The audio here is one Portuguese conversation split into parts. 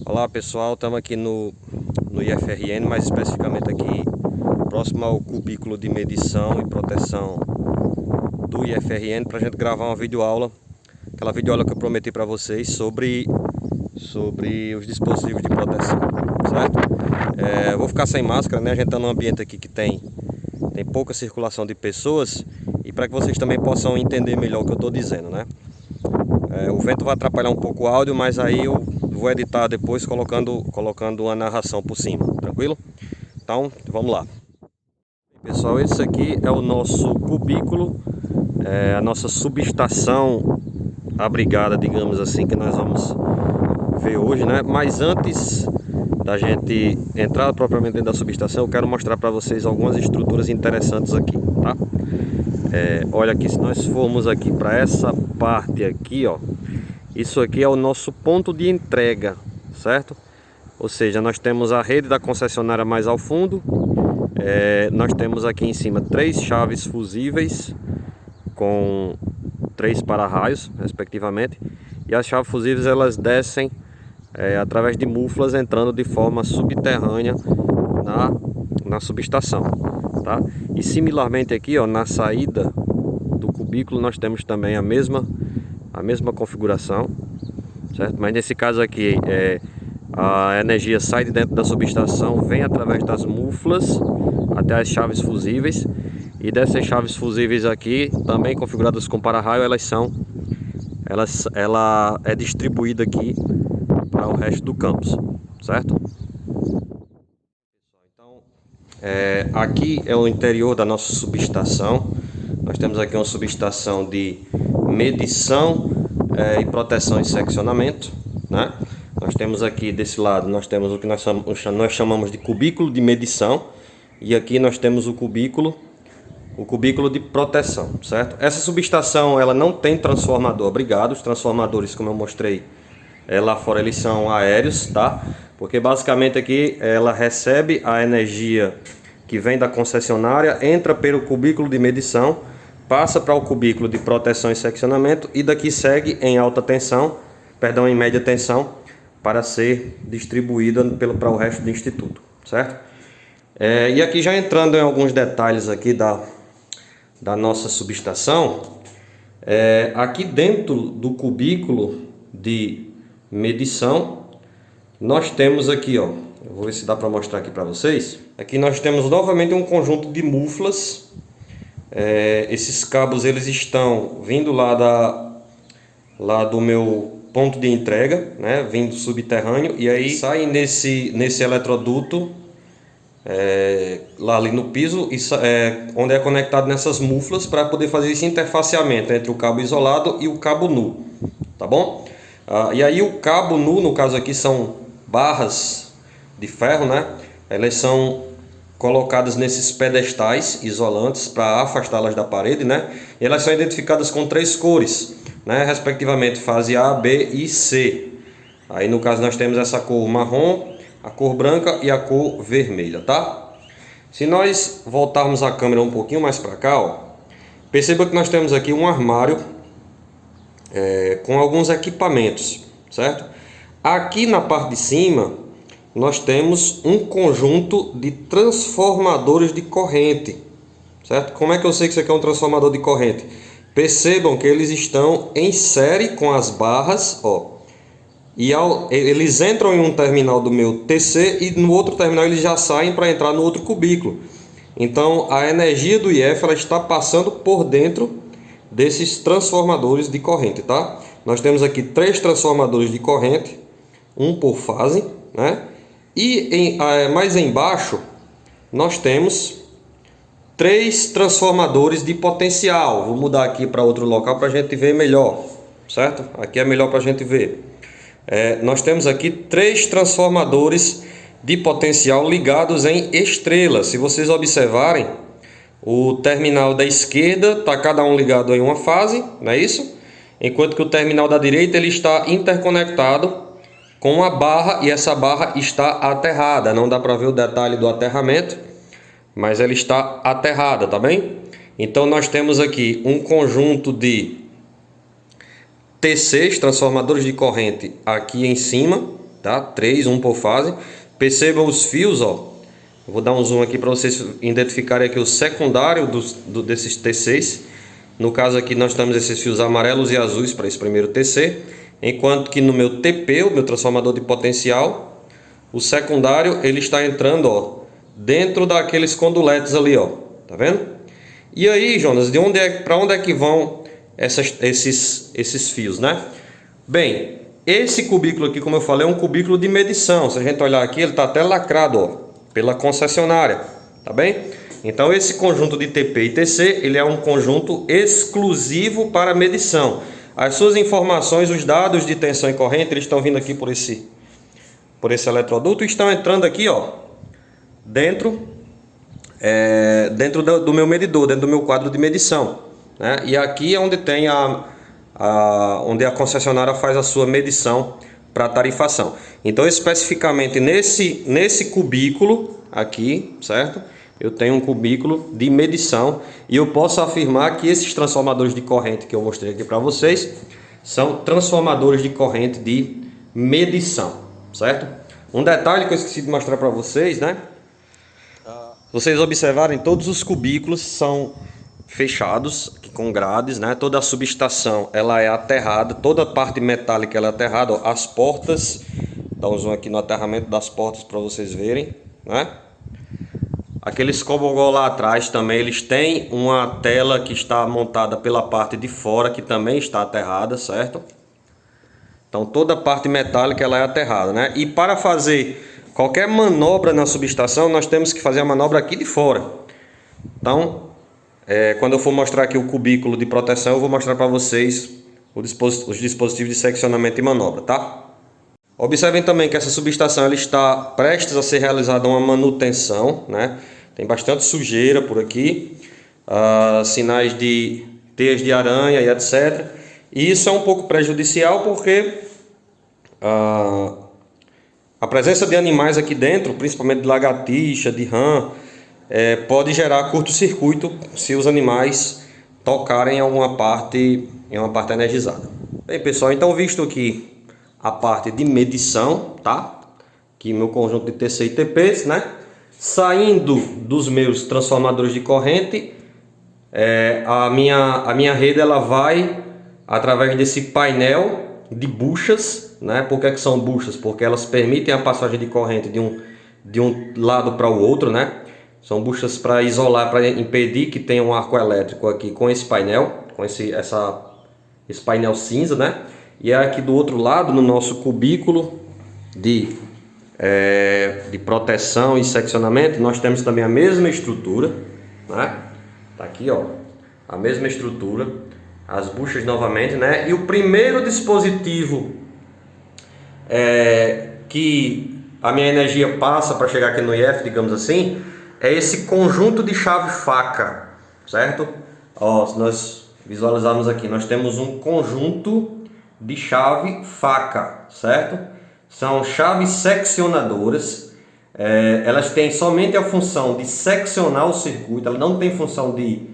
Olá pessoal, estamos aqui no IFRN, mais especificamente aqui próximo ao cubículo de medição e proteção do IFRN, para a gente gravar uma videoaula, aquela videoaula que eu prometi para vocês sobre os dispositivos de proteção, certo? Eu vou ficar sem máscara, né? A gente está num ambiente aqui que tem pouca circulação de pessoas, e para que vocês também possam entender melhor o que eu estou dizendo, né? O vento vai atrapalhar um pouco o áudio, mas aí eu vou editar depois colocando uma narração por cima, tranquilo? Então, vamos lá. Pessoal, esse aqui é o nosso cubículo, a nossa subestação abrigada, digamos assim, que nós vamos ver hoje, né? Mas antes da gente entrar propriamente dentro da subestação, eu quero mostrar para vocês algumas estruturas interessantes aqui, tá? Olha aqui, se nós formos aqui para essa parte aqui, ó, isso aqui é o nosso ponto de entrega, certo? Ou seja, nós temos a rede da concessionária mais ao fundo, nós temos aqui em cima 3 chaves fusíveis com 3 para-raios, respectivamente, e as chaves fusíveis elas descem através de muflas, entrando de forma subterrânea na subestação, tá? E similarmente aqui, ó, na saída do cubículo nós temos também a mesma configuração, certo? Mas nesse caso aqui a energia sai de dentro da subestação, vem através das muflas até as chaves fusíveis, e dessas chaves fusíveis aqui, também configuradas com para-raio, ela é distribuída aqui para o resto do campus, certo? Então, aqui é o interior da nossa subestação. Nós temos aqui uma subestação de medição e proteção e seccionamento, né? Nós temos aqui desse lado, nós temos o que nós chamamos de cubículo de medição, e aqui nós temos o cubículo de proteção, certo? Essa subestação ela não tem transformador abrigado. Os transformadores, como eu mostrei lá fora, eles são aéreos, tá? Porque basicamente aqui ela recebe a energia que vem da concessionária, entra pelo cubículo de medição, passa para o cubículo de proteção e seccionamento, e daqui segue em em média tensão, para ser distribuída para o resto do instituto, certo? E aqui já entrando em alguns detalhes aqui da nossa subestação, aqui dentro do cubículo de medição, nós temos aqui, ó, eu vou ver se dá para mostrar aqui para vocês. Aqui nós temos novamente um conjunto de muflas. Esses cabos eles estão vindo lá do meu ponto de entrega, né, vindo subterrâneo, e aí saem nesse eletroduto lá ali no piso, onde é conectado nessas muflas, para poder fazer esse interfaceamento entre o cabo isolado e o cabo nu, tá bom? E aí o cabo nu, no caso aqui, são barras de ferro, né? Elas são colocadas nesses pedestais isolantes para afastá-las da parede, né? E elas são identificadas com 3 cores, né? Respectivamente fase A, B e C. Aí no caso nós temos essa cor marrom, a cor branca e a cor vermelha, tá? Se nós voltarmos a câmera um pouquinho mais para cá, ó, perceba que nós temos aqui um armário com alguns equipamentos, certo? Aqui na parte de cima nós temos um conjunto de transformadores de corrente, certo? Como é que eu sei que isso aqui é um transformador de corrente? Percebam que eles estão em série com as barras, ó, e eles entram em um terminal do meu TC, e no outro terminal eles já saem para entrar no outro cubículo. Então a energia do IF ela está passando por dentro desses transformadores de corrente, tá? Nós temos aqui 3 transformadores de corrente, um por fase, né? E mais embaixo nós temos 3 transformadores de potencial. Vou mudar aqui para outro local para a gente ver melhor, certo? Aqui é melhor para a gente ver. Nós temos aqui 3 transformadores de potencial ligados em estrela. Se vocês observarem, o terminal da esquerda está cada um ligado em uma fase, não é isso? Enquanto que o terminal da direita ele está interconectado com uma barra, e essa barra está aterrada. Não dá para ver o detalhe do aterramento, mas ela está aterrada, tá bem? Então nós temos aqui um conjunto de TCs, transformadores de corrente, aqui em cima, tá? 3, um por fase. Percebam os fios, ó. Eu vou dar um zoom aqui para vocês identificarem aqui o secundário desses T6. No caso aqui nós temos esses fios amarelos e azuis para esse primeiro TC, enquanto que no meu TP, o meu transformador de potencial, o secundário ele está entrando, ó, dentro daqueles conduletes ali, ó, tá vendo? E aí, Jonas, para onde é que vão esses fios, né? Bem, esse cubículo aqui, como eu falei, é um cubículo de medição. Se a gente olhar aqui, ele está até lacrado, ó, pela concessionária, tá bem? Então esse conjunto de TP e TC, ele é um conjunto exclusivo para medição. As suas informações, os dados de tensão e corrente, eles estão vindo aqui por esse eletroduto e estão entrando aqui, ó, dentro do meu medidor, dentro do meu quadro de medição, né? E aqui é onde tem onde a concessionária faz a sua medição para tarifação. Então especificamente nesse cubículo aqui, certo? Eu tenho um cubículo de medição e eu posso afirmar que esses transformadores de corrente que eu mostrei aqui para vocês são transformadores de corrente de medição, certo? Um detalhe que eu esqueci de mostrar para vocês, né? Vocês observarem, todos os cubículos são fechados aqui com grades, né? Toda a subestação ela é aterrada, toda a parte metálica ela é aterrada, ó. As portas, dá um zoom aqui no aterramento das portas para vocês verem, né? Aqueles cobogó lá atrás também, eles têm uma tela que está montada pela parte de fora, que também está aterrada, certo? Então toda a parte metálica ela é aterrada, né? E para fazer qualquer manobra na subestação, nós temos que fazer a manobra aqui de fora. Então, quando eu for mostrar aqui o cubículo de proteção, eu vou mostrar para vocês os dispositivos de seccionamento e manobra, tá? Observem também que essa subestação ela está prestes a ser realizada uma manutenção, né? Tem bastante sujeira por aqui, sinais de teias de aranha e etc. E isso é um pouco prejudicial porque a presença de animais aqui dentro, principalmente de lagartixa, de rã, pode gerar curto-circuito se os animais tocarem em uma parte energizada. Bem, pessoal, então visto aqui a parte de medição, tá? Aqui meu conjunto de TC e TPs, né? Saindo dos meus transformadores de corrente, a minha rede ela vai através desse painel de buchas, né? Por que são buchas? Porque elas permitem a passagem de corrente de um lado para o outro, né? São buchas para isolar, para impedir que tenha um arco elétrico aqui com esse painel, com esse painel cinza, né? E aqui do outro lado, no nosso cubículo de proteção e seccionamento, nós temos também a mesma estrutura, né? Tá aqui, ó, a mesma estrutura, as buchas novamente, né? E o primeiro dispositivo que a minha energia passa para chegar aqui no IF, digamos assim, é esse conjunto de chave-faca, certo? Ó, se nós visualizarmos aqui, nós temos um conjunto de chave-faca, certo? São chaves seccionadoras, elas têm somente a função de seccionar o circuito, ela não tem função de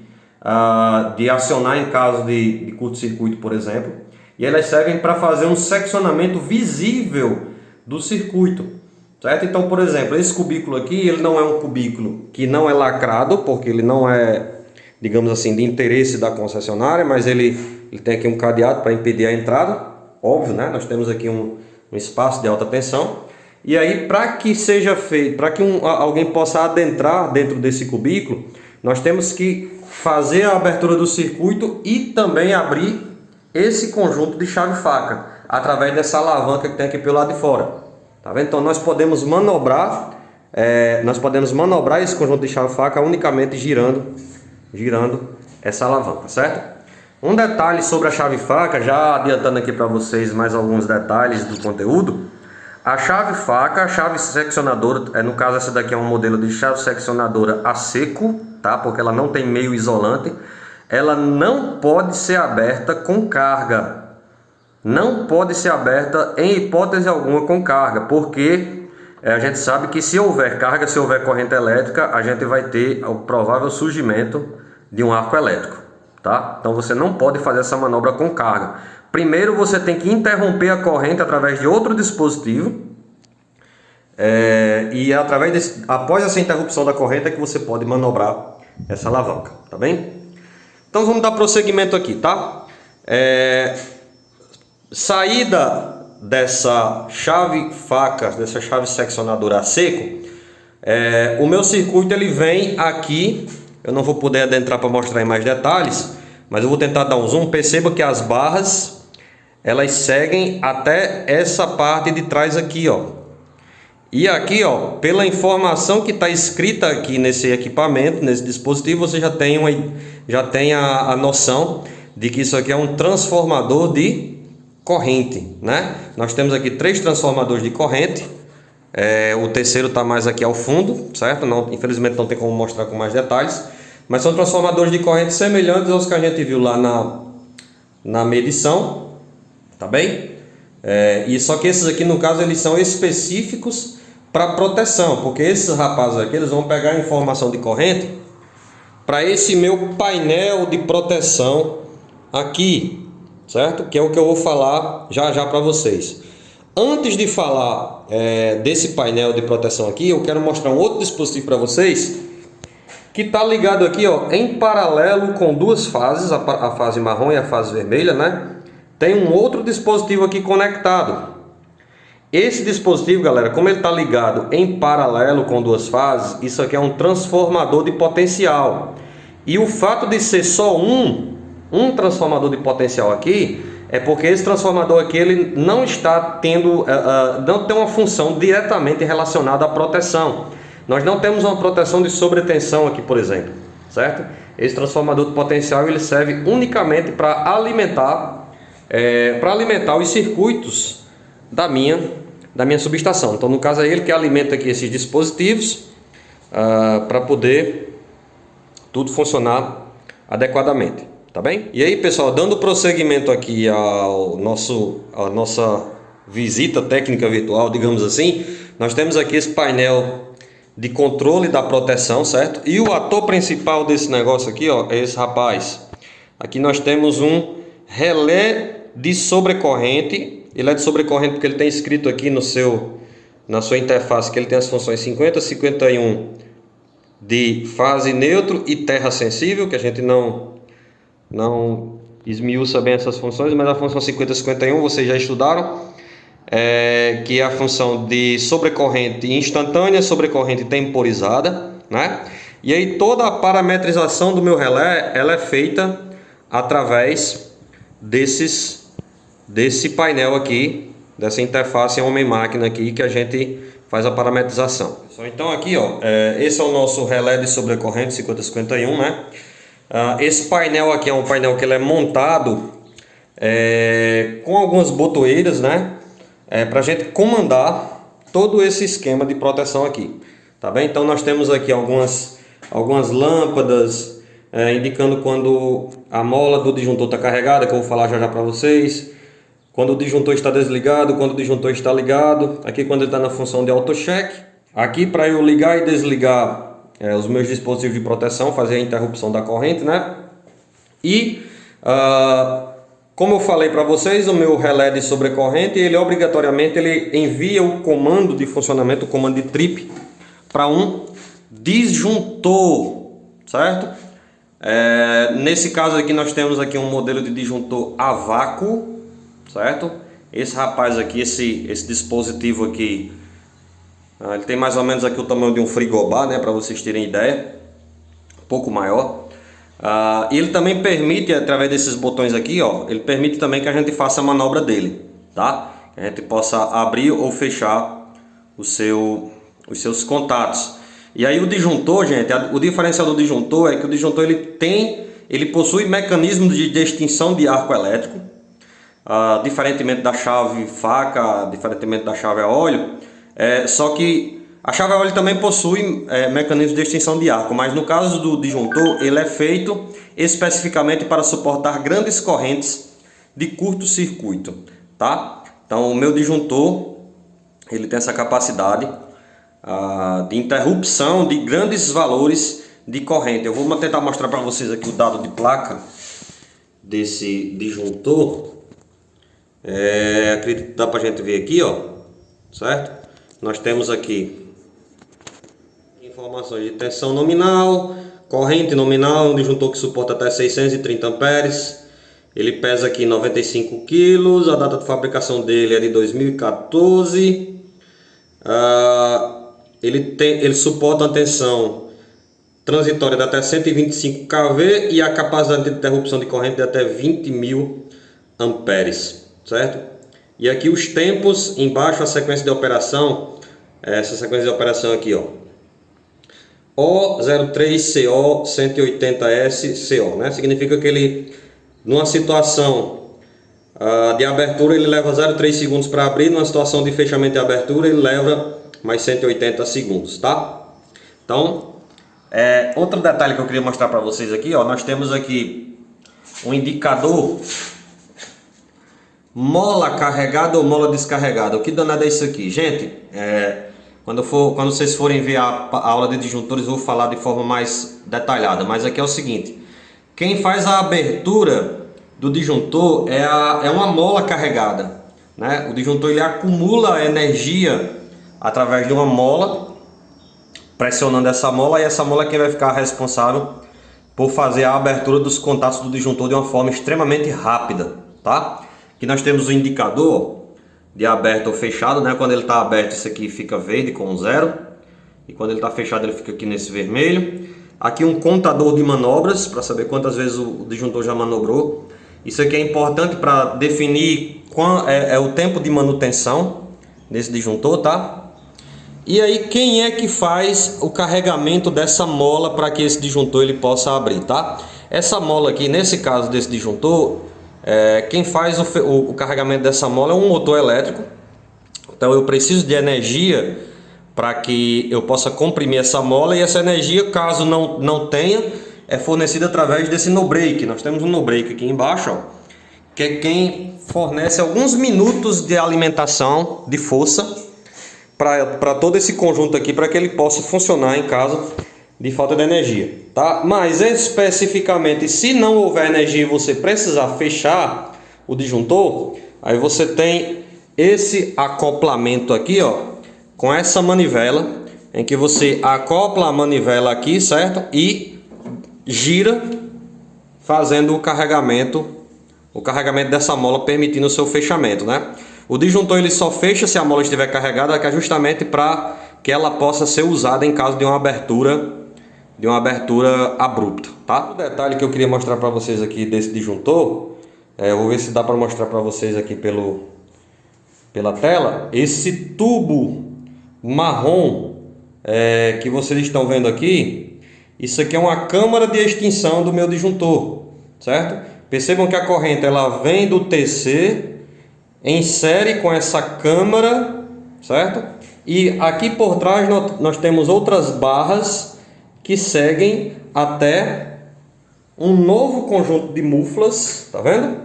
acionar em caso de curto-circuito, por exemplo, e elas servem para fazer um seccionamento visível do circuito, certo? Então, por exemplo, esse cubículo aqui, ele não é um cubículo que não é lacrado, porque ele não é, digamos assim, de interesse da concessionária, mas ele tem aqui um cadeado para impedir a entrada, óbvio, né? Nós temos aqui um espaço de alta tensão. E aí, para que seja feito, para que alguém possa adentrar dentro desse cubículo, nós temos que fazer a abertura do circuito e também abrir esse conjunto de chave-faca através dessa alavanca que tem aqui pelo lado de fora. Tá vendo? Então nós podemos manobrar esse conjunto de chave-faca unicamente girando essa alavanca, certo? Um detalhe sobre a chave-faca, já adiantando aqui para vocês mais alguns detalhes do conteúdo. A chave-faca, a chave seccionadora, no caso essa daqui é um modelo de chave seccionadora a seco, tá? Porque ela não tem meio isolante. Ela não pode ser aberta com carga. Não pode ser aberta em hipótese alguma com carga, porque a gente sabe que se houver carga, se houver corrente elétrica, a gente vai ter o provável surgimento de um arco elétrico, tá? Então você não pode fazer essa manobra com carga. Primeiro você tem que interromper a corrente através de outro dispositivo, E após essa interrupção da corrente é que você pode manobrar essa alavanca, tá bem? Então vamos dar prosseguimento aqui, tá? Saída dessa chave faca, dessa chave seccionadora a seco, o meu circuito ele vem aqui. Eu não vou poder adentrar para mostrar em mais detalhes, mas eu vou tentar dar um zoom. Perceba que as barras elas seguem até essa parte de trás aqui, ó. E aqui, ó, pela informação que está escrita aqui nesse equipamento, nesse dispositivo, você já tem a noção de que isso aqui é um transformador de corrente, né? Nós temos aqui 3 transformadores de corrente. O terceiro está mais aqui ao fundo, certo? Não, infelizmente não tem como mostrar com mais detalhes, mas são transformadores de corrente semelhantes aos que a gente viu lá na medição, tá bem? E só que esses aqui, no caso, eles são específicos para proteção, porque esses rapazes aqui eles vão pegar a informação de corrente para esse meu painel de proteção aqui, certo? Que é o que eu vou falar já já para vocês. Antes de falar desse painel de proteção aqui, eu quero mostrar um outro dispositivo para vocês que está ligado aqui, ó, em paralelo com 2 fases, a fase marrom e a fase vermelha, né? Tem um outro dispositivo aqui conectado. Esse dispositivo, galera, como ele está ligado em paralelo com 2 fases, isso aqui é um transformador de potencial. E o fato de ser só um transformador de potencial aqui é porque esse transformador aqui ele não está tendo, não tem uma função diretamente relacionada à proteção. Nós não temos uma proteção de sobretensão aqui, por exemplo, certo? Esse transformador de potencial ele serve unicamente para alimentar os circuitos da minha subestação. Então, no caso é ele que alimenta aqui esses dispositivos para poder tudo funcionar adequadamente, tá bem? E aí, pessoal, dando prosseguimento aqui à nossa visita técnica virtual, digamos assim, nós temos aqui esse painel de controle da proteção, certo? E o ator principal desse negócio aqui, ó, é esse rapaz. Aqui nós temos um relé de sobrecorrente. Ele é de sobrecorrente porque ele tem escrito aqui na sua interface que ele tem as funções 50, 51 de fase neutro e terra sensível, que a gente não esmiuça bem essas funções, mas a função 50 e 51 vocês já estudaram. Que é a função de sobrecorrente instantânea, sobrecorrente temporizada, né? E aí toda a parametrização do meu relé ela é feita através desse painel aqui, dessa interface homem-máquina aqui que a gente faz a parametrização. Então aqui, ó, esse é o nosso relé de sobrecorrente 5051, né? Esse painel aqui é um painel que ele é montado com algumas botoeiras, né? Para a gente comandar todo esse esquema de proteção aqui, tá bem? Então nós temos aqui algumas lâmpadas indicando quando a mola do disjuntor está carregada, que eu vou falar já já para vocês, quando o disjuntor está desligado, quando o disjuntor está ligado, aqui quando ele está na função de auto-check, aqui para eu ligar e desligar os meus dispositivos de proteção, fazer a interrupção da corrente, né? E como eu falei para vocês, o meu relé de sobrecorrente, ele obrigatoriamente envia o comando de funcionamento, o comando de trip, para um disjuntor, certo? Nesse caso aqui nós temos aqui um modelo de disjuntor a vácuo, certo? Esse rapaz aqui, esse dispositivo aqui, ele tem mais ou menos aqui o tamanho de um frigobar, né? Para vocês terem ideia, um pouco maior. E ele também permite, através desses botões aqui, ó, ele permite também que a gente faça a manobra dele, tá? Que a gente possa abrir ou fechar os seus contatos. E aí o disjuntor, gente, o diferencial do disjuntor é que o disjuntor ele possui mecanismo de extinção de arco elétrico, diferentemente da chave faca, diferentemente da chave a óleo, só que a chave a óleo também possui mecanismo de extinção de arco, mas no caso do disjuntor, ele é feito especificamente para suportar grandes correntes de curto-circuito, tá? Então, o meu disjuntor, ele tem essa capacidade de interrupção de grandes valores de corrente. Eu vou tentar mostrar para vocês aqui o dado de placa desse disjuntor. Acredito que dá para a gente ver aqui, ó, certo? nós temos aqui informações de tensão nominal, corrente nominal, um disjuntor que suporta até 630 amperes. Ele pesa aqui 95 kg, a data de fabricação dele é de 2014. Ele suporta uma tensão transitória de até 125 kV e a capacidade de interrupção de corrente de até 20.000 amperes, certo? E aqui os tempos, embaixo a sequência de operação, essa sequência de operação aqui, ó, O03CO 180S CO, né? Significa que ele, numa situação de abertura, ele leva 0,3 segundos para abrir, numa situação de fechamento de abertura, ele leva mais 180 segundos, tá? Então, outro detalhe que eu queria mostrar para vocês aqui, ó, nós temos aqui um indicador mola carregada ou mola descarregada. O que danado é isso aqui? Gente, quando vocês forem ver a aula de disjuntores, eu vou falar de forma mais detalhada, mas aqui é o seguinte: quem faz a abertura do disjuntor é uma mola carregada, né? O disjuntor ele acumula energia através de uma mola, pressionando essa mola, e essa mola é quem vai ficar responsável por fazer a abertura dos contatos do disjuntor de uma forma extremamente rápida, tá? Aqui nós temos o indicador de aberto ou fechado, né? Quando ele está aberto, isso aqui fica verde com 0, e quando ele está fechado, ele fica aqui nesse vermelho. Aqui um contador de manobras para saber quantas vezes o disjuntor já manobrou. Isso aqui é importante para definir qual é o tempo de manutenção desse disjuntor, tá? E aí, quem é que faz o carregamento dessa mola para que esse disjuntor ele possa abrir, tá? Essa mola aqui, nesse caso desse disjuntor, quem faz o carregamento dessa mola é um motor elétrico. Então eu preciso de energia para que eu possa comprimir essa mola, e essa energia, caso não tenha, é fornecida através desse no-break. Nós temos um no-break aqui embaixo, ó, que é quem fornece alguns minutos de alimentação de força para todo esse conjunto aqui, para que ele possa funcionar em caso de falta de energia, tá? Mas especificamente, se não houver energia e você precisar fechar o disjuntor, aí você tem esse acoplamento aqui, ó, com essa manivela, em que você acopla a manivela aqui, certo? E gira, fazendo o carregamento dessa mola, permitindo o seu fechamento, né? O disjuntor ele só fecha se a mola estiver carregada, que é justamente para que ela possa ser usada em caso de uma abertura abrupta, tá? O detalhe que eu queria mostrar para vocês aqui desse disjuntor, eu vou ver se dá para mostrar para vocês aqui pela tela. Esse tubo marrom que vocês estão vendo aqui, isso aqui é uma câmara de extinção do meu disjuntor, certo? Percebam que a corrente ela vem do TC em série com essa câmara, certo? E aqui por trás nós temos outras barras que seguem até um novo conjunto de muflas, tá vendo?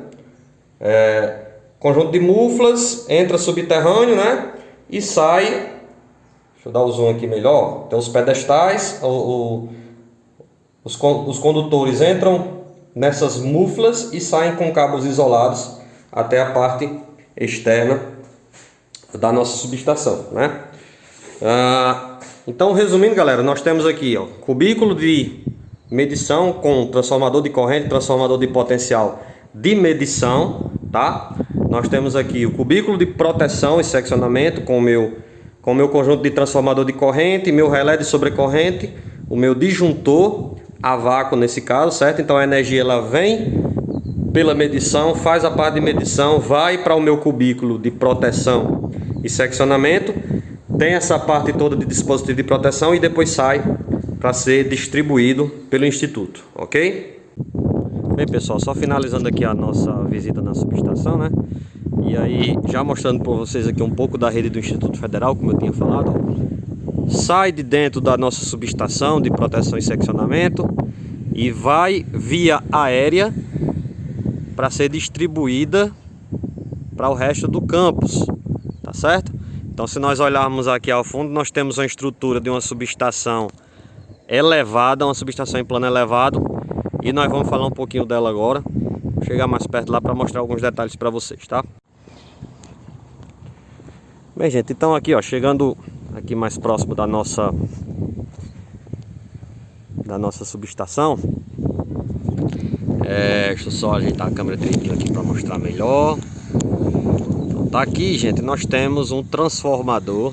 Conjunto de muflas, entra subterrâneo, né? E sai, deixa eu dar o zoom aqui melhor, tem os pedestais, os condutores entram nessas muflas e saem com cabos isolados até a parte externa da nossa subestação, né? Então, resumindo, galera, nós temos aqui, ó, cubículo de medição com transformador de corrente, transformador de potencial de medição, tá? Nós temos aqui o cubículo de proteção e seccionamento com o meu conjunto de transformador de corrente, meu relé de sobrecorrente, o meu disjuntor a vácuo nesse caso, certo? Então a energia ela vem pela medição, faz a parte de medição, vai para o meu cubículo de proteção e seccionamento, tem essa parte toda de dispositivo de proteção e depois sai para ser distribuído pelo instituto, ok? Bem, pessoal, só finalizando aqui a nossa visita na subestação, né? E aí, já mostrando para vocês aqui um pouco da rede do Instituto Federal, como eu tinha falado, ó. Sai de dentro da nossa subestação de proteção e seccionamento e vai via aérea para ser distribuída para o resto do campus, tá certo? Então, se nós olharmos aqui ao fundo, nós temos uma estrutura de uma subestação elevada, uma subestação em plano elevado, e nós vamos falar um pouquinho dela agora. Vou chegar mais perto lá para mostrar alguns detalhes para vocês, tá? Bem, gente, então aqui, ó, chegando aqui mais próximo da nossa subestação. Deixa eu só ajeitar a câmera direitinho aqui para mostrar melhor. Então, tá aqui, gente, nós temos um transformador,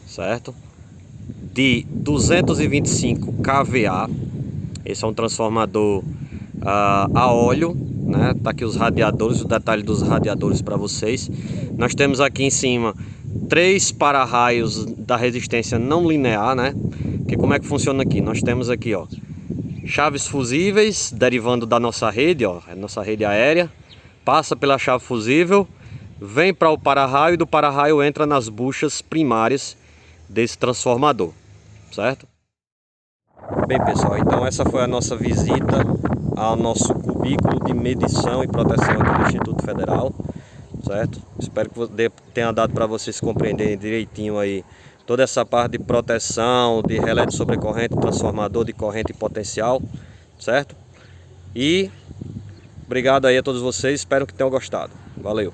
certo? De 225 kVA. Esse é um transformador a óleo, né? Tá aqui os radiadores, o detalhe dos radiadores para vocês. Nós temos aqui em cima 3 para-raios da resistência não linear, né? Que como é que funciona aqui? Nós temos aqui, ó, chaves fusíveis derivando da nossa rede, ó, a nossa rede aérea, passa pela chave fusível, vem para o para-raio e do para-raio entra nas buchas primárias desse transformador, certo? Bem, pessoal, então essa foi a nossa visita ao nosso cubículo de medição e proteção aqui do Instituto Federal, certo? Espero que tenha dado para vocês compreenderem direitinho aí toda essa parte de proteção, de relé de sobrecorrente, transformador de corrente e potencial, certo? E obrigado aí a todos vocês, espero que tenham gostado. Valeu!